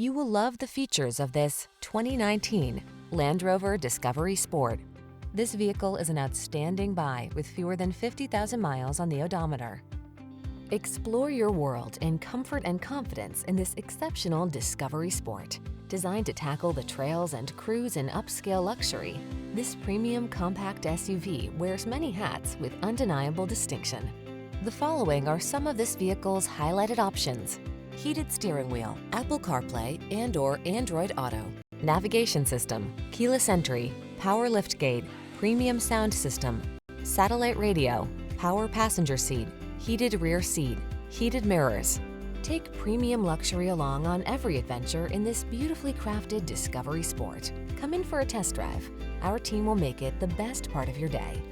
You will love the features of this 2019 Landrover Discovery Sport. This vehicle is an outstanding buy with fewer than 50,000 miles on the odometer. Explore your world in comfort and confidence in this exceptional Discovery Sport. Designed to tackle the trails and cruise in upscale luxury, this premium compact SUV wears many hats with undeniable distinction. The following are some of this vehicle's highlighted options: heated steering wheel, Apple CarPlay and/or Android Auto, navigation system, keyless entry, power liftgate, premium sound system, satellite radio, power passenger seat, heated rear seat, heated mirrors. Take premium luxury along on every adventure in this beautifully crafted Discovery Sport. Come in for a test drive. Our team will make it the best part of your day.